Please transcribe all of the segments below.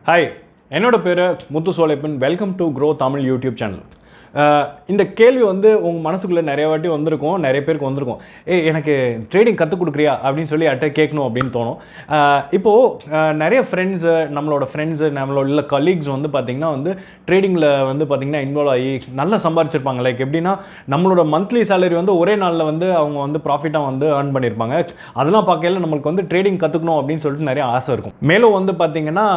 Hi, என்னோட பேர் Muthu Solaippan. Welcome to grow Tamil YouTube channel. இந்த கேள்வி வந்து உங்கள் மனசுக்குள்ளே நிறைய வாட்டி வந்திருக்கும், நிறைய பேருக்கு வந்திருக்கும். எனக்கு ட்ரேடிங் கற்றுக் கொடுக்குறியா அப்படின்னு சொல்லி அட்டை கேட்கணும் அப்படின்னு தோணும். இப்போது நிறைய ஃப்ரெண்ட்ஸு, நம்மளோட ஃப்ரெண்ட்ஸு, நம்மளோட இல்லை கலீக்ஸ் வந்து பார்த்திங்கன்னா வந்து ட்ரேடிங்கில் வந்து பார்த்திங்கன்னா இன்வால்வ் ஆகி நல்லா சம்பாரிச்சிருப்பாங்க. லைக் எப்படின்னா நம்மளோட மந்த்லி சேலரி வந்து ஒரே நாளில் வந்து அவங்க வந்து ப்ராஃபிட்டாக வந்து ஏர்ன் பண்ணியிருப்பாங்க. அதெல்லாம் பார்க்கல நம்மளுக்கு வந்து ட்ரேடிங் கற்றுக்கணும் அப்படின்னு சொல்லிட்டு நிறைய ஆசை இருக்கும். மேலும் வந்து பார்த்திங்கன்னா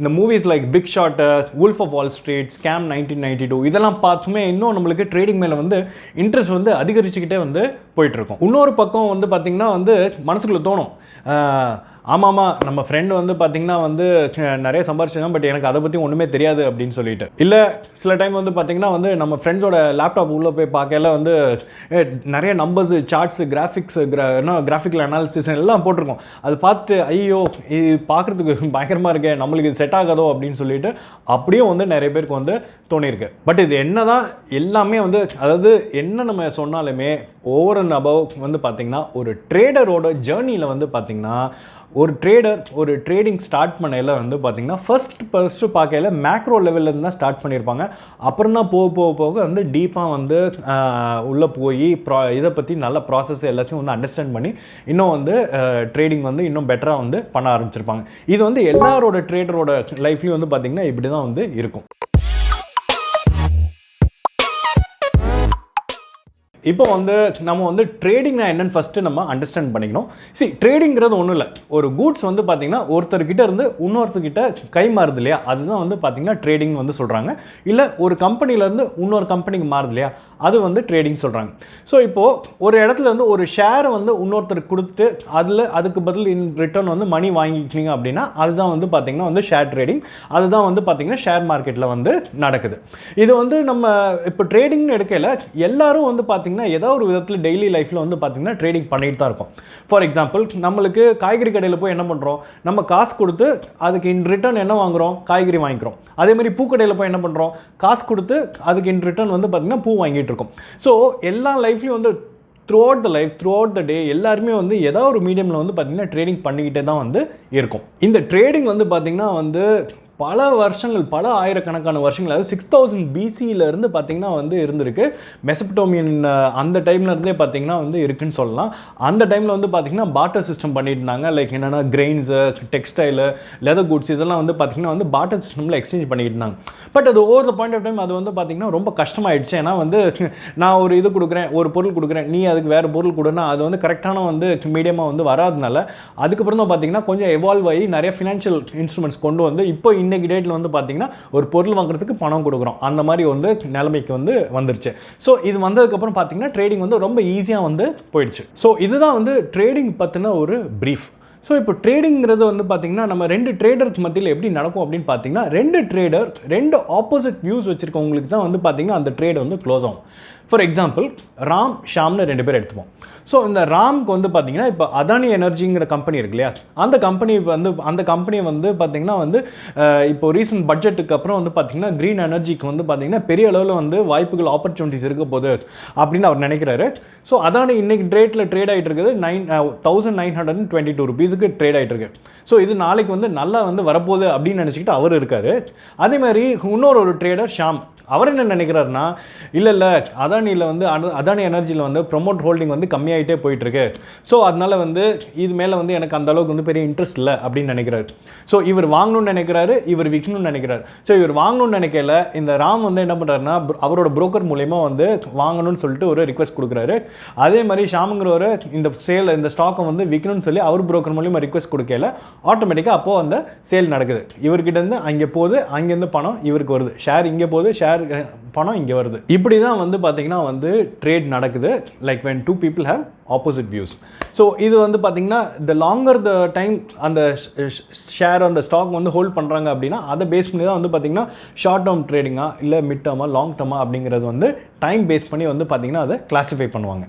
இந்த movies like Big Short, Wolf of Wall Street, Scam 1992 இதெல்லாம் பார்த்துமே இன்னும் நம்மளுக்கு ட்ரேடிங் மேலே வந்து இன்ட்ரெஸ்ட் வந்து அதிகரிச்சுக்கிட்டே வந்து போயிட்டுருக்கும். இன்னொரு பக்கம் வந்து பார்த்திங்கன்னா வந்து மனசுக்குள்ளே தோணும், ஆமாம்மா நம்ம ஃப்ரெண்டு வந்து பார்த்திங்கன்னா வந்து நிறைய சம்பாரிச்சாங்க, பட் எனக்கு அதை பற்றி ஒன்றுமே தெரியாது அப்படின்னு சொல்லிட்டு. இல்லை சில டைம் வந்து பார்த்திங்கன்னா வந்து நம்ம ஃப்ரெண்ட்ஸோட லேப்டாப் உள்ளே போய் பார்க்கல வந்து நிறைய நம்பர்ஸு, சார்ட்ஸு, கிராஃபிக்கல் அனாலிசிஸ் எல்லாம் போட்டிருக்கோம். அது பார்த்துட்டு ஐயோ இது பார்க்குறதுக்கு பயங்கரமாக இருக்கே, நம்மளுக்கு செட் ஆகாதோ அப்படின்னு சொல்லிட்டு அப்படியும் வந்து நிறைய பேருக்கு வந்து தோணியிருக்கு. பட் இது என்ன தான் எல்லாமே வந்து, அதாவது என்ன நம்ம சொன்னாலுமே ஓவர் அண்ட் அபவ் வந்து பார்த்திங்கன்னா ஒரு ட்ரேடரோட ஜேர்னியில் வந்து பார்த்திங்கன்னா ஒரு ட்ரேடர் ஒரு ட்ரேடிங் ஸ்டார்ட் பண்ணையில் வந்து பார்த்திங்கன்னா ஃபஸ்ட்டு பார்க்கையில் மேக்ரோ லெவல்லேருந்து தான் ஸ்டார்ட் பண்ணியிருப்பாங்க. அப்புறம் தான் போக வந்து டீப்பாக வந்து உள்ளே போய் இதை பற்றி நல்ல ப்ராசஸ் எல்லாத்தையும் வந்து அண்டர்ஸ்டாண்ட் பண்ணி இன்னும் வந்து ட்ரேடிங் வந்து இன்னும் பெட்டராக வந்து பண்ண ஆரம்பிச்சிருப்பாங்க. இது வந்து எல்லாரோட ட்ரேடரோட லைஃப்லையும் வந்து பார்த்திங்கன்னா இப்படி தான் வந்து இருக்கும். இப்போ வந்து நம்ம வந்து ட்ரேடிங்னா என்னன்னு ஃபஸ்ட்டு நம்ம அண்டர்ஸ்டாண்ட் பண்ணிக்கணும். ட்ரேடிங்கிறது ஒன்றும் இல்லை, ஒரு கூட்ஸ் வந்து பார்த்திங்கன்னா ஒருத்தர்கிட்ட இருந்து இன்னொருத்தர்கிட்ட கை மாறுது இல்லையா, அதுதான் வந்து பார்த்திங்கன்னா ட்ரேடிங் வந்து சொல்கிறாங்க. இல்லை ஒரு கம்பெனிலேருந்து இன்னொரு கம்பெனிக்கு மாறுது இல்லையா, அது வந்து ட்ரேடிங் சொல்கிறாங்க. ஸோ இப்போது ஒரு இடத்துல வந்து ஒரு ஷேரை வந்து இன்னொருத்தருக்கு கொடுத்துட்டு அதுக்கு பதில் இன் ரிட்டர்ன் வந்து மணி வாங்கிக்கிட்டீங்க அப்படின்னா அதுதான் வந்து பார்த்திங்கன்னா வந்து ஷேர் ட்ரேடிங். அதுதான் வந்து பார்த்திங்கன்னா ஷேர் மார்க்கெட்டில் வந்து நடக்குது. இது வந்து நம்ம இப்போ ட்ரேடிங்னு எடுக்கையில் எல்லாரும் வந்து பார்த்திங்கன்னா ஏதோ ஒரு விதத்தில் டெய்லி லைஃப்பில் வந்து பார்த்திங்கன்னா ட்ரேடிங் பண்ணிட்டு தான் இருக்கும். ஃபார் எக்ஸாம்பிள் நம்மளுக்கு காய்கறி கடையில் போய் என்ன பண்ணுறோம், நம்ம காசு கொடுத்து அதுக்கு இன் ரிட்டர்ன் என்ன வாங்குகிறோம், காய்கறி வாங்கிக்கிறோம். அதேமாதிரி பூக்கடையில் போய் என்ன பண்ணுறோம், காசு கொடுத்து அதுக்கு இன் ரிட்டர்ன் வந்து பார்த்திங்கன்னா பூ வாங்கிட்டு இருக்கோம். ஸோ எல்லா லைஃப்லையும் வந்து த்ரூ அவுட் த டே எல்லாருமே வந்து ஏதாவது ஒரு மீடியமில் வந்து பார்த்திங்கன்னா ட்ரேடிங் பண்ணிக்கிட்டே தான் வந்து இருக்கும். இந்த ட்ரேடிங் வந்து பார்த்திங்கன்னா வந்து பல வருஷங்கள், பல ஆயிரக்கணக்கான வருஷங்கள், அதாவது 6000 BCயிலேருந்து பார்த்திங்கன்னா வந்து இருந்திருக்கு. மெசபடோமியன் அந்த டைமில் இருந்தே பார்த்திங்கன்னா வந்து இருக்குன்னு சொல்லலாம். அந்த டைமில் வந்து பார்த்திங்கன்னா பார்ட்டர் சிஸ்டம் பண்ணிட்டு இருந்தாங்க. லைக் என்னென்னா கிரெயின்ஸு, டெக்ஸ்டைலு, லெதர் குட்ஸ் இதெல்லாம் வந்து பார்த்திங்கன்னா வந்து பார்ட்டர் சிஸ்டமில் எக்ஸ்சேஞ்ச் பண்ணிக்கிட்டு இருந்தாங்க. பட் அது over the point of time அது வந்து பார்த்திங்கன்னா ரொம்ப கஷ்டமாயிடுச்சு. ஏன்னா வந்து நான் ஒரு இது கொடுக்குறேன், ஒரு பொருள் கொடுக்குறேன், நீ அதுக்கு வேறு பொருள் கொடுன்னா அது வந்து கரெக்டான வந்து மீடியமாக வந்து வராதுனால அதுக்கப்புறம் தான் பார்த்திங்கன்னா கொஞ்சம் எவால்வ் ஆகி நிறைய ஃபினான்ஷியல் இன்ஸ்ட்ருமெண்ட்ஸ் கொண்டு வந்து இப்போ இன்னைக்கு டேட்டில் வந்து பார்த்தீங்கன்னா ஒரு பொருள் வாங்குறதுக்கு பணம் கொடுக்குறோம், அந்த மாதிரி வந்து நிலைமைக்கு வந்து வந்துருச்சு. ஸோ இது வந்ததுக்கப்புறம் பார்த்தீங்கன்னா ட்ரேடிங் வந்து ரொம்ப ஈஸியாக வந்து போயிடுச்சு. ஸோ இதுதான் வந்து ட்ரேடிங் பற்றின ஒரு ப்ரீஃப். ஸோ இப்போ ட்ரேடிங்கிறது வந்து பார்த்திங்கன்னா நம்ம ரெண்டு ட்ரேடருக்கு மத்தியில் எப்படி நடக்கும் அப்படின்னு பார்த்தீங்கன்னா ரெண்டு ட்ரேடர் ரெண்டு ஆப்போசிட் வியூஸ் வச்சுருக்கவங்களுக்கு தான் வந்து பார்த்திங்கன்னா அந்த ட்ரேட் வந்து க்ளோஸ் ஆகும். ஃபார் எக்ஸாம்பிள் ராம், ஷாம்னு ரெண்டு பேர் எடுத்துப்போம். ஸோ இந்த ராம்க்கு வந்து பார்த்திங்கன்னா இப்போ அதானி எனர்ஜிங்கிற கம்பெனி இருக்கு இல்லையா, அந்த கம்பெனியை வந்து பார்த்திங்கன்னா வந்து இப்போ ரீசன்ட் பட்ஜெட்டுக்கு அப்புறம் வந்து பார்த்திங்கன்னா க்ரீன் எனர்ஜிக்கு வந்து பார்த்திங்கன்னா பெரிய அளவில் வந்து வாய்ப்புகள், ஆப்பர்ச்சுனிட்டிஸ் இருக்க போகுது அப்படின்னு அவர் நினைக்கிறாரு. ஸோ அதானி இன்னைக்கு ரேட்டில் ட்ரேட் ஆகிட்டு இருக்குது 1922 rupees ட்ரேட் ஆகிட்டு இருக்கு. ஸோ இது நாளைக்கு வந்து நல்லா வந்து வரப்போகுது அப்படின்னு நினச்சிக்கிட்டு அவர் இருக்காரு. அதே மாதிரி இன்னொரு ட்ரேடர் ஷாம், அவர் என்ன நினைக்கிறாருன்னா, இல்லை அதானியில் வந்து அதானி எனர்ஜியில் வந்து ப்ரொமோட் ஹோல்டிங் வந்து கம்மியாகிட்டே போயிட்டுருக்கு. ஸோ அதனால் வந்து இது மேலே வந்து எனக்கு அந்த அளவுக்கு வந்து பெரிய இன்ட்ரெஸ்ட் இல்லை அப்படின்னு நினைக்கிறாரு. ஸோ இவர் வாங்கணும்னு நினைக்கிறாரு, இவர் விற்கணும்னு நினைக்கிறாரு. ஸோ இவர் வாங்கணும்னு நினைக்கல, இந்த ராம் வந்து என்ன பண்ணுறாருன்னா அவரோட புரோக்கர் மூலயமா வந்து வாங்கணும்னு சொல்லிட்டு ஒரு ரிக்வெஸ்ட் கொடுக்குறாரு. அதே மாதிரி ஷாமுங்கிறவர் இந்த ஸ்டாக்கை வந்து விற்கணும்னு சொல்லி அவர் புரோக்கர் மூலியமாக ரிக்வெஸ்ட் கொடுக்கல, ஆட்டோமேட்டிக்காக அப்போது அந்த சேல் நடக்குது. இவர்கிட்டருந்து அங்கே போகுது, அங்கேருந்து பணம் இவருக்கு வருது, ஷேர் இங்கே போகுது, ஷேர் பணம் இங்கே வருது. இப்படி தான் வந்து பார்த்திங்கன்னா வந்து ட்ரேட் நடக்குது. Like when two people have opposite views. So இது வந்து பார்த்திங்கன்னா the longer the time அந்த ஷேர் அந்த ஸ்டாக் வந்து ஹோல்ட் பண்ணுறாங்க அப்படின்னா அதை பேஸ் பண்ணி தான் வந்து பார்த்திங்கன்னா ஷார்ட் டேர்ம் ட்ரேடிங்காக இல்லை மிட் டேர்மா லாங் டேர்மா அப்படிங்கிறது வந்து டைம் பேஸ் பண்ணி வந்து பார்த்திங்கன்னா அதை கிளாஸிஃபை பண்ணுவாங்க.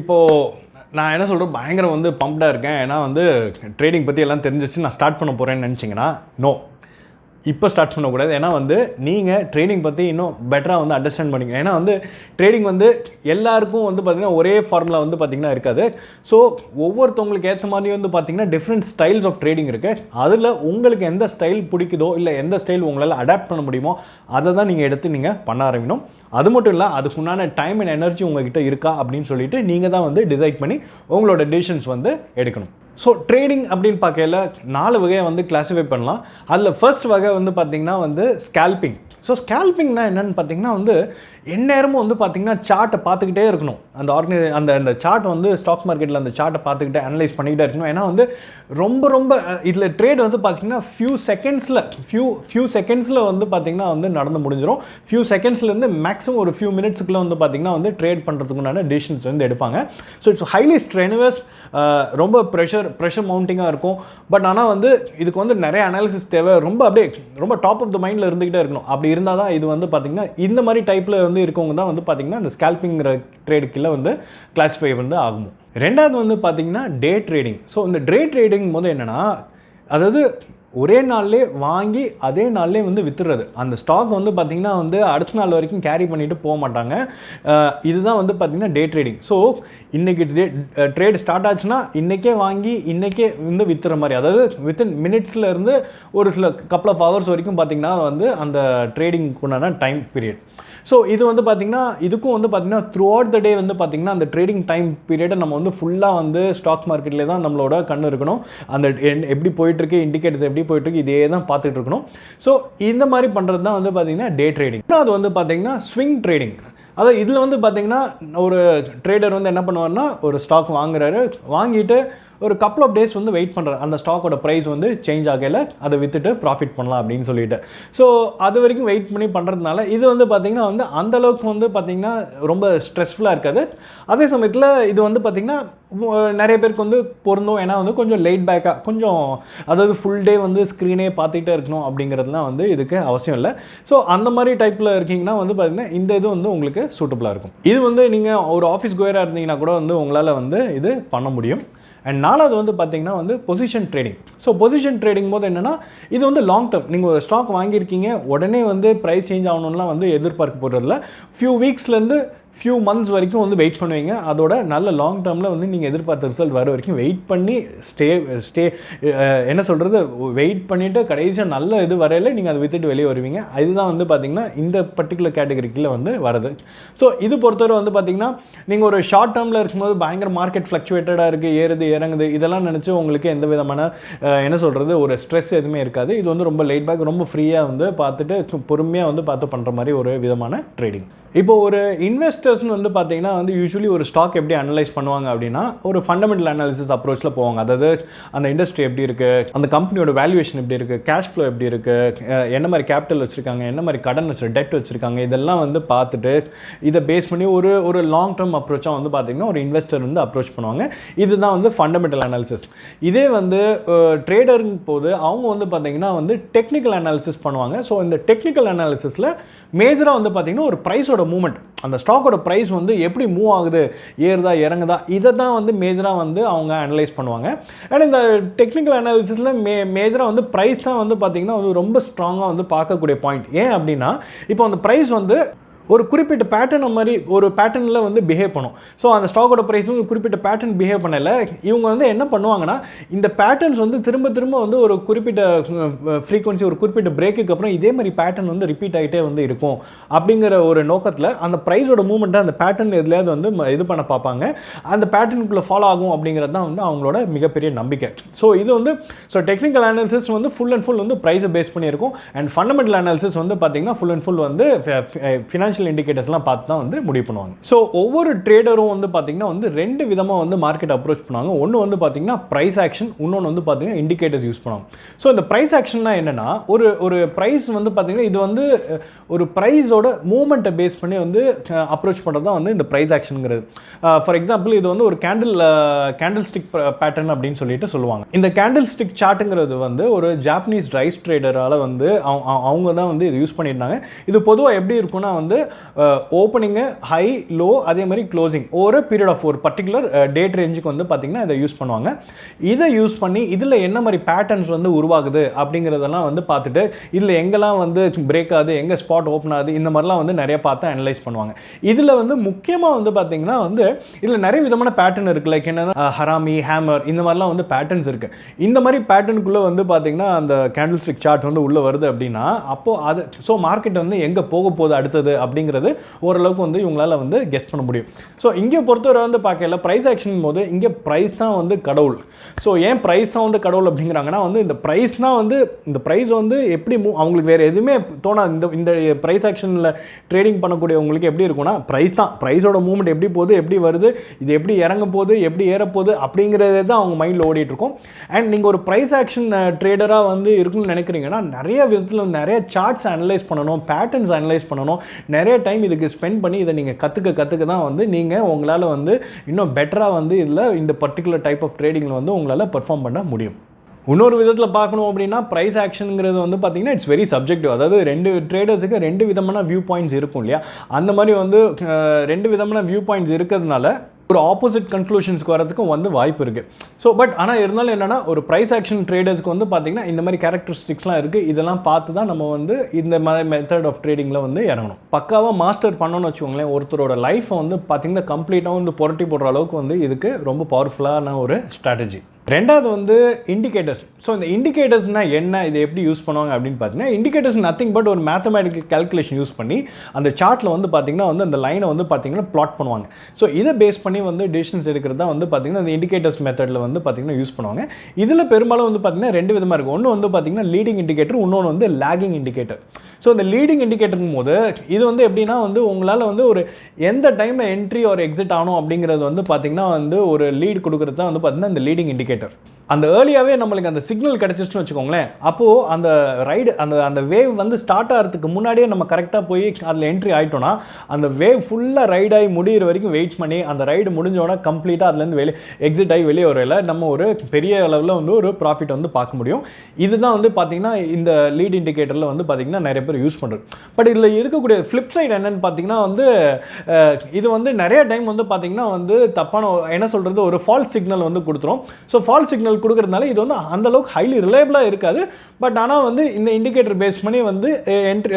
இப்போது நான் என்ன சொல்கிறேன், பயங்கரம் வந்து பம்ப்டாக இருக்கேன். ஏன்னா வந்து ட்ரேடிங் பற்றி எல்லாம் தெரிஞ்சிச்சு நான் ஸ்டார்ட் பண்ண போகிறேன்னு நினச்சிங்கன்னா நோ, இப்போ ஸ்டார்ட் பண்ணக்கூடாது. ஏன்னா வந்து நீங்கள் ட்ரேடிங் பற்றி இன்னும் பெட்டராக வந்து அண்டர்ஸ்டாண்ட் பண்ணிக்கணும். ஏன்னா வந்து ட்ரேடிங் வந்து எல்லாருக்கும் வந்து பார்த்திங்கன்னா ஒரே ஃபார்முலா வந்து பார்த்திங்கன்னா இருக்காது. ஸோ ஒவ்வொருத்தவங்களுக்கு ஏற்ற மாதிரி வந்து பார்த்திங்கன்னா டிஃப்ரெண்ட் ஸ்டைல்ஸ் ஆஃப் ட்ரேடிங் இருக்குது. அதில் உங்களுக்கு எந்த ஸ்டைல் பிடிக்குதோ இல்லை எந்த ஸ்டைல் உங்களால் அடாப்ட் பண்ண முடியுமோ அதை தான் நீங்கள் எடுத்து நீங்கள் பண்ண ஆரம்பிக்கணும். அது மட்டும் இல்லை, அதுக்குண்டான டைம் அண்ட் எனர்ஜி உங்கள்கிட்ட இருக்கா அப்படின்னு சொல்லிட்டு நீங்கள் தான் வந்து டிசைட் பண்ணி உங்களோட டிசிஷன்ஸ் வந்து எடுக்கணும். ஸோ ட்ரேடிங் அப்படின்னு பார்க்கல 4 வகையை வந்து கிளாஸிஃபை பண்ணலாம். அதில் ஃபர்ஸ்ட் வகை வந்து பார்த்திங்கன்னா வந்து ஸ்கேல்பிங். ஸோ ஸ்கேல்பிங்னா என்னென்னு பார்த்தீங்கன்னா வந்து எந்நேரமும் வந்து பார்த்திங்கன்னா சார்ட்டை பார்த்துக்கிட்டே இருக்கணும். அந்த சார்ட் வந்து ஸ்டாக் மார்க்கெட்டில் அந்த சார்ட்டை பார்த்துக்கிட்டே அனலைஸ் பண்ணிக்கிட்டே இருக்கணும். ஏன்னா வந்து ரொம்ப இதில் ட்ரேட் வந்து பார்த்திங்கன்னா ஃபியூ செகண்ட்ஸில் வந்து பார்த்திங்கன்னா வந்து நடந்து முடிஞ்சிடும். ஃபியூ செகண்ட்ஸ்லேருந்து மேக்ஸிமம் ஒரு ஃபியூ மினிட்ஸுக்குள்ளே வந்து பார்த்திங்கன்னா வந்து ட்ரேட் பண்ணுறதுக்குண்டான டிசிஷன்ஸ் வந்து எடுப்பாங்க. ஸோ இட்ஸ் ஹைலி ஸ்ட்ரெனுவஸ், ரொம்ப ப்ரெஷர் மவுண்டிங்காக இருக்கும். பட் ஆனால் வந்து இதுக்கு வந்து நிறைய அனாலிசிஸ் தேவை. ரொம்ப டாப் ஆஃப் த மைண்டில் இருந்துக்கிட்டே இருக்கணும். அப்படி இருந்தால் தான் இது வந்து பார்த்திங்கன்னா இந்த மாதிரி டைப்பில் வந்து இருக்கவங்க தான் வந்து பார்த்திங்கன்னா இந்த ஸ்கேல்பிங்கிற ட்ரேடுக்குள்ளே வந்து கிளாஸிஃபை வந்து ஆகும். ரெண்டாவது வந்து பார்த்திங்கன்னா டே ட்ரேடிங். ஸோ இந்த டே ட்ரேடிங் போது என்னென்னா, அதாவது ஒரே நாள்லே வாங்கி அதே நாள்லே வந்து வித்துடுறது. அந்த ஸ்டாக் வந்து பார்த்திங்கன்னா வந்து அடுத்த நாள் வரைக்கும் கேரி பண்ணிவிட்டு போக மாட்டாங்க. இதுதான் வந்து பார்த்திங்கன்னா டே ட்ரேடிங். ஸோ இன்றைக்கி ட்ரேட் ஸ்டார்ட் ஆச்சுன்னா இன்றைக்கே வாங்கி இன்றைக்கே வந்து வித்துற மாதிரி, அதாவது வித்தின் மினிட்ஸில் இருந்து ஒரு சில கப்பல் ஆஃப் ஹவர்ஸ் வரைக்கும் பார்த்திங்கன்னா வந்து அந்த ட்ரேடிங்க்குண்டான டைம் பீரியட். ஸோ இது வந்து பார்த்திங்கன்னா இதுக்கும் வந்து பார்த்திங்கன்னா த்ரூ அவுட் த டே வந்து பார்த்திங்கன்னா அந்த ட்ரேடிங் டைம் பீரியடை நம்ம வந்து ஃபுல்லாக வந்து ஸ்டாக் மார்க்கெட்லேயே தான் நம்மளோட கண் இருக்கணும். அந்த எப்படி போயிட்டுருக்கு, இண்டிகேட்டர்ஸ் எப்படி போயிட்டுருக்கு, இதே தான் பார்த்துட்டு இருக்கணும். ஸோ இந்த மாதிரி பண்ணுறது தான் வந்து பார்த்திங்கன்னா டே ட்ரேடிங். அது வந்து பார்த்திங்கன்னா ஸ்விங் ட்ரேடிங். அதாவது இதில் வந்து பார்த்திங்கன்னா ஒரு ட்ரேடர் வந்து என்ன பண்ணுவார்னா, ஒரு ஸ்டாக் வாங்குறாரு, வாங்கிட்டு ஒரு கப்பல் ஆஃப் டேஸ் வந்து வெயிட் பண்ணுறாரு. அந்த ஸ்டாக்கோட ப்ரைஸ் வந்து சேஞ்ச் ஆகலை, அதை விற்றுட்டு ப்ராஃபிட் பண்ணலாம் அப்படின்னு சொல்லிட்டு. ஸோ அது வரைக்கும் வெயிட் பண்ணி பண்ணுறதுனால இது வந்து பார்த்திங்கன்னா வந்து அந்தளவுக்கு வந்து பார்த்திங்கன்னா ரொம்ப ஸ்ட்ரெஸ்ஃபுல்லாக இருக்காது. அதே சமயத்தில் இது வந்து பார்த்திங்கன்னா நிறைய பேருக்கு வந்து பொருந்தும். ஏன்னா வந்து கொஞ்சம் லைட் பேக்காக, கொஞ்சம் அதாவது ஃபுல் டே வந்து ஸ்க்ரீனே பார்த்துக்கிட்டே இருக்கணும் அப்படிங்கிறதுலாம் வந்து இதுக்கு அவசியம் இல்லை. ஸோ அந்த மாதிரி டைப்பில் இருக்கீங்கன்னா வந்து பார்த்திங்கன்னா இந்த இது வந்து உங்களுக்கு சூட்டபுளாக இருக்கும். இது வந்து நீங்கள் ஒரு ஆஃபீஸ் கோயராக இருந்தீங்கன்னா கூட வந்து உங்களால் வந்து இது பண்ண முடியும். அண்ட் நாலாவது வந்து பார்த்திங்கன்னா வந்து position trading. So position trading போது என்னென்னா, இது வந்து லாங் டேர்ம். நீங்கள் ஒரு ஸ்டாக் வாங்கியிருக்கீங்க, உடனே வந்து ப்ரைஸ் சேஞ்ச் ஆகணும்லாம் வந்து எதிர்பார்க்க போகிறதில்ல. ஃபியூ வீக்ஸ்லேருந்து ஃபியூ மந்த்ஸ் வரைக்கும் வந்து வெயிட் பண்ணுவீங்க. அதோட நல்ல லாங் டேர்மில் வந்து நீங்கள் எதிர்பார்த்த ரிசல்ட் வர வரைக்கும் வெயிட் பண்ணி என்ன சொல்கிறது, வெயிட் பண்ணிவிட்டு கடைசியாக நல்ல இது வரையில் நீங்கள் அதை விற்றுட்டு வெளியே வருவீங்க. அதுதான் வந்து பார்த்திங்கன்னா இந்த பர்டிகுலர் கேட்டகரிக்குள்ளே வந்து வருது. ஸோ இது பொறுத்தவரை வந்து பார்த்திங்கன்னா நீங்கள் ஒரு ஷார்ட் டேர்மில் இருக்கும்போது பயங்கர மார்க்கெட் ஃப்ளக்சுவேட்டடாக இருக்குது, ஏறுது இறங்குது, இதெல்லாம் நினச்சி உங்களுக்கு எந்த விதமான என்ன சொல்கிறது ஒரு ஸ்ட்ரெஸ் எதுவுமே இருக்காது. இது வந்து ரொம்ப லைட் பேக், ரொம்ப ஃப்ரீயாக வந்து பார்த்துட்டு பொறுமையாக வந்து பார்த்து பண்ணுற மாதிரி ஒரு விதமான ட்ரேடிங். இப்போ ஒரு இன்வெஸ்டர்ஸ்னு வந்து பார்த்தீங்கன்னா வந்து யூஸ்வலி ஒரு ஸ்டாக் எப்படி அனலைஸ் பண்ணுவாங்க அப்படின்னா, ஒரு ஃபண்டமெண்டல் அனாலிசிஸ் அப்ரோச்சில் போவாங்க. அதாவது அந்த இண்டஸ்ட்ரி எப்படி இருக்குது, அந்த கம்பெனியோட வேல்யூவேஷன் எப்படி இருக்குது, கேஷ் ஃப்ளோ எப்படி இருக்குது, என்ன மாதிரி கேபிட்டல் வச்சுருக்காங்க, என்ன மாதிரி கடன் டெட் வச்சுருக்காங்க, இதெல்லாம் வந்து பார்த்துட்டு இதை பேஸ் பண்ணி ஒரு லாங் டேர்ம் அப்ரோச்சாக வந்து பார்த்திங்கன்னா ஒரு இன்வெஸ்டர் வந்து அப்ரோச் பண்ணுவாங்க. இதுதான் வந்து ஃபண்டமெண்டல் அனாலிசிஸ். இதே வந்து ட்ரேடருங்க போது அவங்க வந்து பார்த்திங்கன்னா வந்து டெக்னிக்கல் அனாலிசிஸ் பண்ணுவாங்க. ஸோ இந்த டெக்னிக்கல் அனாலிசிஸில் மேஜராக வந்து பார்த்திங்கன்னா ஒரு ப்ரைஸோட மூவ்மெண்ட், அந்த ஸ்டாக்கோட ப்ரைஸ் வந்து எப்படி மூவ் ஆகுது, ஏறுதா இறங்குதா, இதை தான் வந்து மேஜராக வந்து அவங்க அனலைஸ் பண்ணுவாங்க. அண்ட் இந்த டெக்னிக்கல் அனாலிசிஸில் மேஜராக வந்து ப்ரைஸ் தான் வந்து பார்த்திங்கன்னா வந்து ரொம்ப ஸ்ட்ராங்காக வந்து பார்க்கக்கூடிய பாயிண்ட். ஏன் அப்படின்னா, இப்போ அந்த ப்ரைஸ் வந்து ஒரு குறிப்பிட்ட பேட்டர்ன் மாதிரி ஒரு பேட்டர்னில் வந்து பிஹேவ் பண்ணும். ஸோ அந்த ஸ்டாக்கோட ப்ரைஸ் வந்து குறிப்பிட்ட பேட்டர்ன் பிஹேவ் பண்ணல, இவங்க வந்து என்ன பண்ணுவாங்கன்னா, இந்த பேட்டர்ன்ஸ் வந்து திரும்ப வந்து ஒரு குறிப்பிட்ட ஃப்ரீக்வன்சி, ஒரு குறிப்பிட்ட பிரேக்குக்கு அப்புறம் இதே மாதிரி பேட்டர்ன் வந்து ரிப்பீட் ஆகிட்டே வந்து இருக்கும் அப்படிங்கிற ஒரு நோக்கத்தில் அந்த ப்ரைஸோட மூவ்மெண்ட்டை அந்த பேட்டர்ன் எதுலையாவது வந்து இது பண்ண பார்ப்பாங்க. அந்த பேட்டர்னுக்குள்ளே ஃபாலோ ஆகும் அப்படிங்கிறது தான் வந்து அவங்களோட மிகப்பெரிய நம்பிக்கை. ஸோ இது வந்து டெக்னிக்கல் அனாலிசிஸ் வந்து ஃபுல் அண்ட் ஃபுல் வந்து ப்ரைஸை பேஸ் பண்ணியிருக்கும். அண்ட் ஃபண்டமெண்டல் அனாலிசிஸ் வந்து பார்த்திங்கன்னா ஃபுல் அண்ட் ஃபுல் வந்து ஃபினான்ஷியல் இண்டிகேட்டர்ஸ்லாம் பார்த்து தான் வந்து முடிவு பண்ணுவாங்க. ஸோ ஒவ்வொரு ட்ரேடரும் வந்து பார்த்திங்கன்னா வந்து 2 விதமாக வந்து மார்க்கெட் அப்ரோச் பண்ணுவாங்க. ஒன்று வந்து பார்த்திங்கன்னா ப்ரைஸ் ஆக்ஷன், இன்னொன்று வந்து பார்த்திங்கன்னா இண்டிகேட்டர்ஸ் யூஸ் பண்ணுவாங்க. ஸோ இந்த ப்ரைஸ் ஆக்ஷன்னா என்னென்னா, ஒரு ப்ரைஸ் வந்து பார்த்திங்கன்னா இது வந்து ஒரு ப்ரைஸோட மூவ்மெண்ட்டை பேஸ் பண்ணி வந்து அப்ரோச் பண்ணுறது தான் வந்து இந்த ப்ரைஸ் ஆக்ஷனுங்கிறது. ஃபார் எக்ஸாம்பிள் இது வந்து ஒரு கேண்டில் ஸ்டிக் பேட்டர்ன் அப்படின்னு சொல்லிட்டு சொல்லுவாங்க. இந்த கேண்டில் ஸ்டிக் சார்ட்டுங்கிறது வந்து ஒரு ஜாப்பனீஸ் ரைஸ் ட்ரேடரால் வந்து அவங்க தான் வந்து இது யூஸ் பண்ணியிருந்தாங்க. இது பொதுவாக எப்படி இருக்குன்னா வந்து ஓப்பனிங்கு ஹை லோ அதே மாதிரி க்ளோசிங் ஒரு பீரியட் ஆஃப் ஒரு பர்டிகுலர் டேட் ரேஞ்சுக்கு வந்து பார்த்திங்கன்னா இதை யூஸ் பண்ணுவாங்க. இதை யூஸ் பண்ணி இதில் என்ன மாதிரி பேட்டர்ன்ஸ் வந்து உருவாகுது அப்படிங்கிறதெல்லாம் வந்து பார்த்துட்டு இதில் எங்கெல்லாம் வந்து பிரேக் ஆகுது எங்கே ஸ்பாட் ஓப்பன் ஆகுது இந்த மாதிரிலாம் வந்து நிறைய பார்த்து அனலைஸ் பண்ணுவாங்க. இதில் வந்து முக்கியமாக வந்து பார்த்திங்கன்னா வந்து இதில் நிறைய விதமான பேட்டர்ன் இருக்குது. லைக் என்னன்னா ஹராமி ஹேமர் இந்த மாதிரிலாம் வந்து பேட்டர்ன்ஸ் இருக்குது. இந்த மாதிரி பேட்டர்னுக்குள்ளே வந்து பார்த்திங்கன்னா அந்த கேண்டில் ஸ்டிக் சார்ட் வந்து உள்ளே வருது அப்படின்னா அப்போது அது ஸோ மார்க்கெட் வந்து எங்கே போக போகுது அடுத்தது அப்படிங்கிறது ஓரளவுக்கு வந்து இவங்களால் வந்து கெஸ் பண்ண முடியும். ஸோ இங்கே பொறுத்தவரை வந்து பார்க்கல ப்ரைஸ் ஆக்ஷன் போது இங்கே ப்ரைஸ் தான் வந்து கடவுள். ஸோ ஏன் ப்ரைஸ் தான் வந்து கடவுள் அப்படிங்கிறாங்கன்னா வந்து இந்த ப்ரைஸ்னால் வந்து இந்த ப்ரைஸ் வந்து எப்படி அவங்களுக்கு வேறு எதுவுமே தோணாது. இந்த ப்ரைஸ் ஆக்ஷனில் ட்ரேடிங் பண்ணக்கூடியவங்களுக்கு எப்படி இருக்கும்னா ப்ரைஸ் தான், ப்ரைஸோட மூவ்மெண்ட் எப்படி போகுது எப்படி வருது இது எப்படி இறங்க போகுது எப்படி ஏறப்போகுது அப்படிங்கிறதே தான் அவங்க மைண்டில் ஓடிட்டுருக்கும். அண்ட் நீங்கள் ஒரு ப்ரைஸ் ஆக்ஷன் ட்ரேடராக வந்து இருக்குன்னு நினைக்கிறீங்கன்னா நிறைய விதத்தில் நிறைய சார்ட்ஸ் அனலைஸ் பண்ணணும், பேட்டர்ன்ஸ் அனலைஸ் பண்ணணும், நிறைய டைம் இதுக்கு ஸ்பெண்ட் பண்ணி இதை நீங்கள் கற்றுக்க தான் வந்து நீங்கள் உங்களால் வந்து இன்னும் பெட்டராக வந்து இதில் இந்த பர்டிகுலர் டைப் ஆஃப் ட்ரேடிங்கில் வந்து உங்களால் பெர்ஃபார்ம் பண்ண முடியும். இன்னொரு விதத்தில் பார்க்கணும் அப்படின்னா ப்ரைஸ் ஆக்ஷனுங்கிறது வந்து பார்த்திங்கன்னா இட்ஸ் வெரி சப்ஜெக்டிவ். அதாவது ரெண்டு ட்ரேடர்ஸுக்கு ரெண்டு விதமான வியூ பாயிண்ட்ஸ் இருக்கும் இல்லையா, அந்த மாதிரி வந்து ரெண்டு விதமான வியூ பாயிண்ட்ஸ் இருக்கிறதுனால ஒரு ஆப்போசிட் கன்க்ளூஷன்ஸ்க்கு வரதுக்கும் வந்து வாய்ப்பு இருக்குது. ஸோ பட் ஆனால் இருந்தாலும் என்னென்னா ஒரு ப்ரைஸ் ஆக்ஷன் ட்ரேடர்ஸ்க்கு வந்து பார்த்திங்கன்னா இந்த மாதிரி கேரக்டரிஸ்டிக்ஸ்லாம் இருக்குது. இதெல்லாம் பார்த்து தான் நம்ம வந்து இந்த மாதிரி மெத்தட் ஆஃப் ட்ரேடிங்கில் வந்து இறங்கணும். பக்காவாக மாஸ்டர் பண்ணணும்னு வச்சுக்கோங்களேன். ஒருத்தரோட லைஃப்பை வந்து பார்த்திங்கன்னா கம்ப்ளீட்டாக வந்து புரட்டி போடுற அளவுக்கு வந்து இதுக்கு ரொம்ப பவர்ஃபுல்லான ஒரு ஸ்ட்ராட்டஜி. ரெண்டாவது வந்து இண்டிகேட்டர்ஸ். ஸோ இந்த இண்டிகேட்டர்ஸ்னால் என்ன, இதை எப்படி யூஸ் பண்ணுவாங்க அப்படின்னு பார்த்தீங்கன்னா இண்டிகேட்டர்ஸ் நத்திங் பட் ஒரு மேத்தமேட்டிக்கல் கால்குலேஷன் யூஸ் பண்ணி அந்த சார்ட்டில் வந்து பார்த்திங்கன்னா வந்து அந்த லைனை வந்து பார்த்திங்கன்னா பிளாட் பண்ணுவாங்க. ஸோ இதை பேஸ் பண்ணி வந்து டிசிஷன்ஸ் எடுக்கிறது தான் வந்து பார்த்திங்கன்னா இந்த இண்டிகேட்டர்ஸ் மெத்தடில் வந்து பார்த்திங்கன்னா யூஸ் பண்ணுவாங்க. இதில் பெரும்பாலும் வந்து பார்த்திங்கன்னா ரெண்டு விதமாக இருக்கும். ஒன்று வந்து பார்த்திங்கன்னா லீடிங் இண்டிகேட்டர், இன்னொன்று வந்து லேகிங் இண்டிகேட்டர். ஸோ இந்த லீடிங் இண்டிகேட்டருக்கும் போது இது வந்து எப்படின்னா வந்து உங்களால் வந்து ஒரு எந்த டைமில் என்ட்ரி ஒரு எக்ஸிட் ஆகணும் அப்படிங்கிறது வந்து பார்த்திங்கன்னா வந்து ஒரு லீட் கொடுக்குறது தான் வந்து பார்த்திங்கன்னா இந்த லீடிங் இண்டிகேட்டர். அந்த ஏர்லியாகவே நம்மளுக்கு அந்த சிக்னல் கிடச்சிச்சுன்னு வச்சுக்கோங்களேன், அப்போது அந்த ரைடு அந்த வேவ் வந்து ஸ்டார்ட் ஆகிறதுக்கு முன்னாடியே நம்ம கரெக்டாக போய் அதில் என்ட்ரி ஆகிட்டோன்னா அந்த வேவ் ஃபுல்லாக ரைடாகி முடிகிற வரைக்கும் வெயிட் பண்ணி அந்த ரைடு முடிஞ்சோன்னா கம்ப்ளீட்டாக அதுலேருந்து எக்ஸிட் ஆகி வெளியே வரையில் நம்ம ஒரு பெரிய அளவில் வந்து ஒரு ப்ராஃபிட் வந்து பார்க்க முடியும். இதுதான் வந்து பார்த்திங்கன்னா இந்த லீட் இண்டிகேட்டரில் வந்து பார்த்திங்கன்னா நிறைய பேர் யூஸ் பண்ணுறது. பட் இதில் இருக்கக்கூடிய ஃப்ளிப் சைடு என்னென்னு பார்த்திங்கன்னா வந்து இது வந்து நிறைய டைம் வந்து பார்த்திங்கன்னா வந்து தப்பான என்ன சொல்கிறது ஒரு ஃபால்ஸ் சிக்னல் வந்து கொடுத்துரும். ஸோ ஃபால்ஸ் சிக்னல் கொடுக்கறதுனால இது வந்து அந்த அளவுக்கு ஹைலி ரிலையபிளாக இருக்காது. பட் ஆனால் வந்து இந்த இண்டிகேட்டர் பேஸ் பண்ணி வந்து என்ட்ரி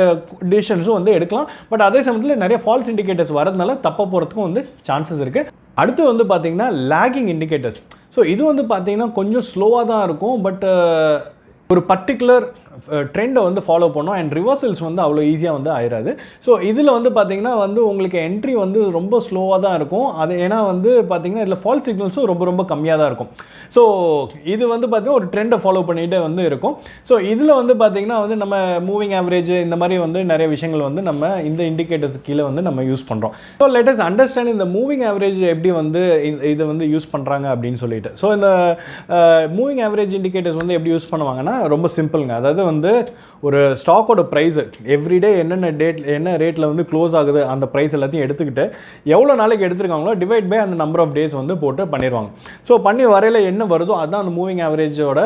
டிசிஷன்ஸும் வந்து எடுக்கலாம். பட் அதே சமயத்தில் நிறைய ஃபால்ஸ் இண்டிகேட்டர்ஸ் வரதுனால தப்பாக போகிறதுக்கும் வந்து சான்சஸ் இருக்குது. அடுத்து வந்து பார்த்திங்கன்னா லேகிங் இண்டிகேட்டர்ஸ். ஸோ இது வந்து பார்த்திங்கன்னா கொஞ்சம் ஸ்லோவாக தான் இருக்கும். பட் ஒரு பர்டிகுலர் ட்ரெண்டை வந்து ஃபாலோ பண்ணோம் அண்ட் ரிவர்சல்ஸ் வந்து அவ்வளோ ஈஸியாக வந்து ஆயிடாது. ஸோ இதில் வந்து பார்த்திங்கன்னா வந்து உங்களுக்கு என்ட்ரி வந்து ரொம்ப ஸ்லோவாக தான் இருக்கும். அது ஏன்னா வந்து பார்த்திங்கன்னா இதில் ஃபால்ஸ் சிக்னல்ஸும் ரொம்ப ரொம்ப கம்மியாக தான் இருக்கும். ஸோ இது வந்து பார்த்திங்கன்னா ஒரு ட்ரெண்டை ஃபாலோ பண்ணிகிட்டே வந்து இருக்கும். ஸோ இதில் வந்து பார்த்திங்கன்னா வந்து நம்ம மூவிங் ஆவரேஜ் இந்த மாதிரி வந்து நிறைய விஷயங்கள் வந்து நம்ம இந்த இண்டிகேட்டர்ஸ் கீழே வந்து நம்ம யூஸ் பண்ணுறோம். ஸோ லெட் அஸ் அண்டர்ஸ்டாண்ட் இந்த மூவிங் ஆவரேஜ் எப்படி வந்து இதை வந்து யூஸ் பண்ணுறாங்க அப்படின்னு சொல்லிட்டு. ஸோ இந்த மூவிங் ஆவரேஜ் இண்டிகேட்டர்ஸ் வந்து எப்படி யூஸ் பண்ணுவாங்கன்னா ரொம்ப சிம்பிளுங்க. அதாவது வந்து ஒரு ஸ்டாக்கோட ப்ரைஸு எவ்ரிடே என்ன ரேட்டில் வந்து க்ளோஸ் ஆகுது அந்த ப்ரைஸ் எல்லாத்தையும் எடுத்துக்கிட்டு எவ்வளோ நாளைக்கு எடுத்துருக்காங்களோ டிவைட் பை அந்த நம்பர் ஆஃப் டேஸ் வந்து போட்டு பண்ணிடுவாங்க. ஸோ பண்ணி வரையில் என்ன வருதோ அதுதான் அந்த மூவிங் ஆவரேஜோட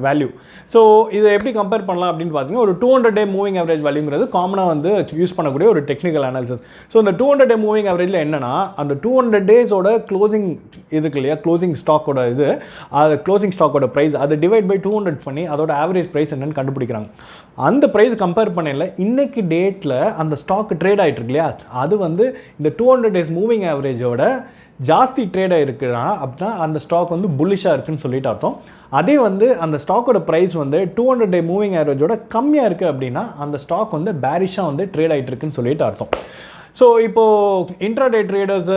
வேல்யூ. ஸோ இதை எப்படி கம்பேர் பண்ணலாம் அப்படின்னு பார்த்தீங்கன்னா ஒரு 200 டே மூவிங் ஆவரேஜ் வேல்யூங்கிறது காமனாக வந்து யூஸ் பண்ணக்கூடிய ஒரு டெக்னிக்கல் அனாலிசிஸ். ஸோ இந்த 200 டே மூவிங் ஆவரேஜில் என்னன்னா அந்த 200 டேஸோட க்ளோசிங் இதுக்கு இல்லையா க்ளோசிங் ஸ்டாக்கோட அது க்ளோசிங் ஸ்டாக்கோட ப்ரைஸ் அதை டிவைட் பை 200 பண்ணி அதோட ஆவரேஜ் ப்ரைஸ் என்னன்னு கண்டுபிடிக்கிறாங்க. அந்த ப்ரைஸ் கம்பேர் பண்ணல இன்னைக்கு டேட்டில் அந்த ஸ்டாக் ட்ரேட் ஆகிட்டு இருக்கு இல்லையா அது வந்து இந்த 200 டேஸ் மூவிங் ஆவரேஜோட ஜாஸ்தி ட்ரேட் ஆகிருக்குன்னா அப்படின்னா அந்த ஸ்டாக் வந்து புல்லிஷாக இருக்குன்னு சொல்லிட்டு அர்த்தம். அதே வந்து அந்த ஸ்டாக்கோட ப்ரைஸ் வந்து 200 டே மூவிங் ஆவரேஜோட கம்மியாக இருக்குது அப்படின்னா அந்த ஸ்டாக் வந்து பேரிஷாக வந்து ட்ரேட் ஆகிட்டு இருக்குன்னு சொல்லிட்டு அர்த்தம். ஸோ இப்போது இன்ட்ராடே ட்ரேடர்ஸு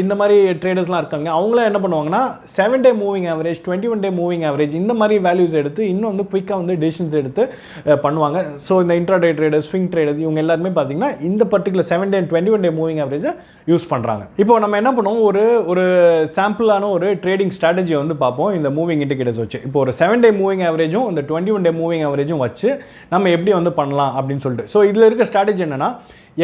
இந்த மாதிரி ட்ரேடர்ஸ்லாம் இருக்காங்க. அவங்களாம் என்ன பண்ணுவாங்கன்னா 7 டே மூவிங் ஆவரேஜ் 21 டே மூவிங் ஆவரேஜ் இந்த மாதிரி வேல்யூஸ் எடுத்து இன்னும் வந்து குயிக்காக வந்து டிசிஷன்ஸ் எடுத்து பண்ணுவாங்க. ஸோ இந்த இன்ட்ராடே ட்ரேடர்ஸ் ஸ்விங் ட்ரேடர்ஸ் இவங்க எல்லாருமே பார்த்தீங்கன்னா இந்த பர்டிகுலர் 7 டே 21 டே மூவிங் ஆவரேஜை யூஸ் பண்ணுறாங்க. இப்போ நம்ம என்ன பண்ணுவோம் ஒரு சாம்பிளான ஒரு ட்ரேடிங் ஸ்ட்ராட்டஜியை வந்து பார்ப்போம் இந்த மூவிங் இண்டிகேட்டர்ஸ் வச்சு. இப்போ ஒரு 7 டே மூவிங் ஆவரேஜும் இந்த 21 டே மூவிங் ஆவரேஜும் வச்சு நம்ம எப்படி வந்து பண்ணலாம் அப்படின்னு சொல்லிட்டு. ஸோ இதில் இருக்க ஸ்ட்ராட்டஜி என்னென்னா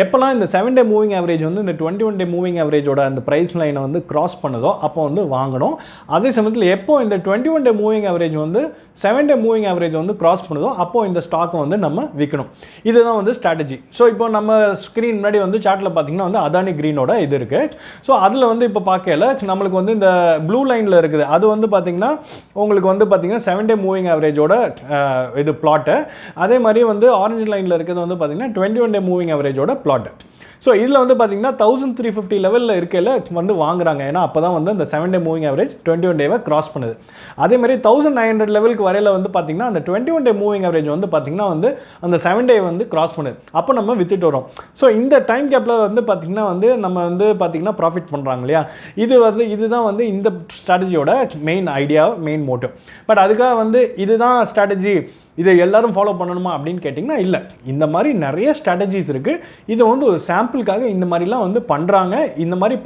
எப்போல்லாம் இந்த 7 டே மூவிங் ஆவரேஜ் வந்து இந்த 21 டே மூவிங் ஆவரேஜோட அந்த ப்ரைஸ் லைனை வந்து கிராஸ் பண்ணுதோ அப்போ வந்து வாங்கணும். அதே சமயத்தில் எப்போ இந்த 21 டே மூவிங் ஆவரேஜ் வந்து 7 டே மூவிங் ஆவரேஜ் வந்து கிராஸ் பண்ணுதோ அப்போது இந்த ஸ்டாக்கை வந்து நம்ம விற்கணும். இதுதான் வந்து ஸ்ட்ராட்டஜி. ஸோ இப்போ நம்ம ஸ்க்ரீன் முன்னாடி வந்து சார்ட்டில் பார்த்தீங்கன்னா வந்து அதானி க்ரீனோட இது இருக்குது. ஸோ அதில் வந்து இப்போ பார்க்கல நம்மளுக்கு வந்து இந்த ப்ளூ லைனில் இருக்குது அது வந்து பார்த்திங்கன்னா உங்களுக்கு வந்து பார்த்திங்கன்னா 7 டே மூவிங் ஆவரேஜோட இது பிளாட்டு. அதே மாதிரி வந்து ஆரஞ்சு லைனில் இருக்கிறது வந்து பார்த்திங்கன்னா 21 டே மூவிங் ஆவரேஜோட பிளாட். ஸோ இதில் வந்து பார்த்தீங்கன்னா 1350 லெவலில் இருக்கையில் வந்து வாங்குறாங்க. ஏன்னா அப்போ தான் வந்து அந்த 7 டே மூவிங் ஆவரேஜ் 21 டேவை கிராஸ் பண்ணுது. அதே மாதிரி 1900 லெவலுக்கு வரையில் வந்து பார்த்திங்கன்னா அந்த 21 டே மூவிங் ஆவரேஜ் வந்து பார்த்திங்கன்னா வந்து அந்த 7 டே வந்து கிராஸ் பண்ணுது. அப்போ நம்ம வித்துட்டு வரோம். ஸோ இந்த டைம் கேப்பில் வந்து பார்த்திங்கன்னா வந்து நம்ம வந்து பார்த்திங்கன்னா ப்ராஃபிட் பண்ணுறாங்க இல்லையா, இதுதான் வந்து இந்த ஸ்ட்ராட்டஜியோட main idea, main motive. But அதுக்காக வந்து இதுதான் ஸ்ட்ராட்டஜி, இதை எல்லாரும் ஃபாலோ பண்ணணுமா அப்படின்னு கேட்டிங்கன்னா இல்லை. இந்த மாதிரி நிறைய ஸ்ட்ராட்டஜிஸ் இருக்குது. இது வந்து ஒரு சாம்பிளுக்காக இந்த மாதிரிலாம் வந்து பண்ணுறாங்க, இந்த மாதிரி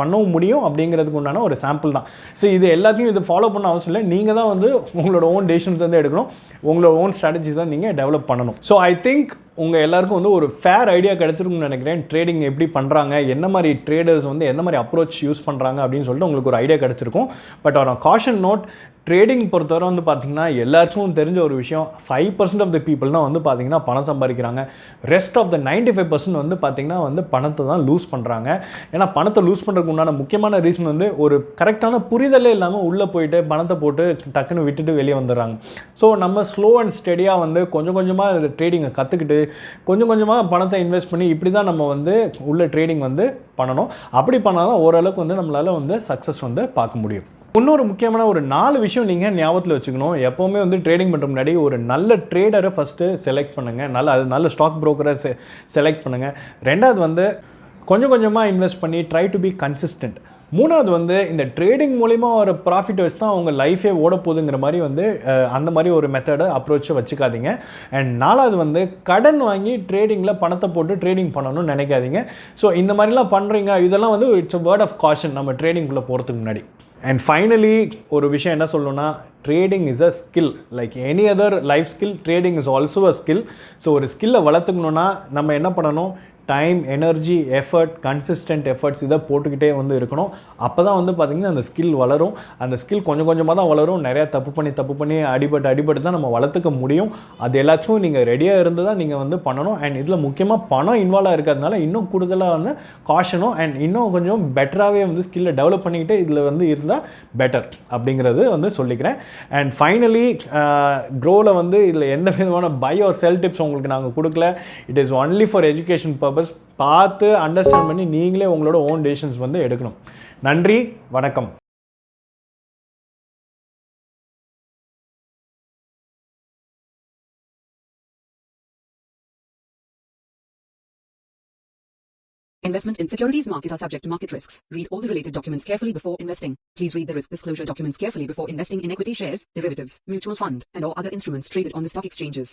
பண்ணவும் முடியும் அப்படிங்கிறதுக்கு உண்டான ஒரு சாம்பிள் தான். ஸோ இது எல்லாத்தையும் இது ஃபாலோ பண்ண அவசியம் இல்லை. நீங்கள் தான் வந்து உங்களோட ஓன் டெசிஷன்ஸ் வந்து எடுக்கணும், உங்களோட ஓன் ஸ்ட்ராட்டஜிஸ் தான் நீங்கள் டெவலப் பண்ணணும். ஸோ ஐ திங்க் உங்கள் எல்லாருக்கும் வந்து ஒரு ஃபேர் ஐடியா கிடச்சிருக்குன்னு நினைக்கிறேன். ட்ரேடிங் எப்படி பண்ணுறாங்க, என்ன மாதிரி ட்ரேடர்ஸ் வந்து என்ன மாதிரி அப்ரோச் யூஸ் பண்ணுறாங்க அப்படின்னு சொல்லிட்டு உங்களுக்கு ஒரு ஐடியா கிடச்சிருக்கும். பட் ஒரு காஷன் நோட், ட்ரேடிங் பொறுத்தவரை வந்து பார்த்திங்கன்னா எல்லாருக்கும் தெரிஞ்ச ஒரு விஷயம், 5% ஆஃப் த பீப்புள் தான் வந்து பார்த்திங்கன்னா பணம் சம்பாதிக்கிறாங்க. ரெஸ்ட் ஆஃப் த 95% வந்து பார்த்திங்கன்னா வந்து பணத்தை தான் லூஸ் பண்ணுறாங்க. ஏன்னா பணத்தை லூஸ் பண்ணுறதுக்கு உண்டான முக்கியமான ரீசன் வந்து ஒரு கரெக்டான புரிதலே இல்லாமல் உள்ளே போயிட்டு பணத்தை போட்டு டக்குன்னு விட்டுட்டு வெளியே வந்துடுறாங்க. ஸோ நம்ம ஸ்லோ அண்ட் ஸ்டெடியாக வந்து கொஞ்சம் கொஞ்சமாக ட்ரேடிங்கை கற்றுக்கிட்டு கொஞ்சம் கொஞ்சமாக பணத்தை இன்வெஸ்ட் பண்ணி இப்படி தான் நம்ம வந்து உள்ள ட்ரேடிங் வந்து பண்ணணும். அப்படி பண்ணால் தான் ஓரளவுக்கு வந்து நம்மளால் வந்து சக்ஸஸ் வந்து பார்க்க முடியும். இன்னொரு முக்கியமான ஒரு 4 விஷயம் நீங்கள் ஞாபகத்தில் வச்சுக்கணும். எப்போவுமே வந்து ட்ரேடிங் பண்ணுற முன்னாடி ஒரு நல்ல ட்ரேடரை ஃபஸ்ட்டு செலக்ட் பண்ணுங்கள், நல்ல ஸ்டாக் ப்ரோக்கரை செலக்ட் பண்ணுங்கள். ரெண்டாவது வந்து கொஞ்சம் கொஞ்சமாக இன்வெஸ்ட் பண்ணி ட்ரை டு பி கன்சிஸ்டன்ட். மூணாவது வந்து இந்த ட்ரேடிங் மூலிமா ஒரு ப்ராஃபிட் வச்சு தான் அவங்க லைஃபே ஓட போகுதுங்கிற மாதிரி வந்து அந்த மாதிரி ஒரு மெத்தடை அப்ரோச்சை வச்சுக்காதீங்க. அண்ட் நாலாவது வந்து கடன் வாங்கி ட்ரேடிங்கில் பணத்தை போட்டு ட்ரேடிங் பண்ணணும்னு நினைக்காதீங்க. ஸோ இந்த மாதிரிலாம் பண்ணுறீங்க, இதெல்லாம் வந்து it's a word of caution நம்ம ட்ரேடிங்குள்ளே போகிறதுக்கு முன்னாடி. அண்ட் ஃபைனலி ஒரு விஷயம் என்ன சொல்லணும்னா, trading is a skill. Like any other life skill, trading is also a skill. So ஒரு ஸ்கில்லை வளர்த்துக்கணுன்னா நம்ம என்ன பண்ணணும், time, energy, effort, consistent efforts இதை போட்டுக்கிட்டே வந்து இருக்கணும். அப்போ தான் வந்து பார்த்திங்கன்னா அந்த ஸ்கில் வளரும். அந்த ஸ்கில் கொஞ்சம் கொஞ்சமாக தான் வளரும். நிறையா தப்பு பண்ணி அடிபட்டு தான் நம்ம வளர்த்துக்க முடியும். அது எல்லாத்தையும் நீங்கள் ரெடியாக இருந்து தான் நீங்கள் வந்து பண்ணணும். அண்ட் இதில் முக்கியமாக பணம் இன்வால்வ் இருக்கிறதுனால இன்னும் கூடுதலாக வந்து காஷனும் அண்ட் இன்னும் கொஞ்சம் பெட்டராகவே வந்து ஸ்கில்லை டெவலப் பண்ணிக்கிட்டு இதில் வந்து இருந்தால் பெட்டர் அப்படிங்கிறது வந்து சொல்லிக்கிறேன். அண்ட் ஃபைனலி க்ரோவில் வந்து இதில் எந்த விதமான பை ஆர் செல் டிப்ஸ் உங்களுக்கு நாங்கள் கொடுக்கல. It is only for education purpose. பார்த்து அண்டர்ஸ்டாண்ட் பண்ணி நீங்களே உங்களோட ஓன் டெசிஷன்ஸ் வந்து எடுக்கணும். நன்றி, வணக்கம். Investment in securities market are subject to market risks. Read all the related documents carefully before investing. Please read the risk disclosure documents carefully before investing in equity shares, derivatives, mutual fund, and or other instruments traded on the stock exchanges.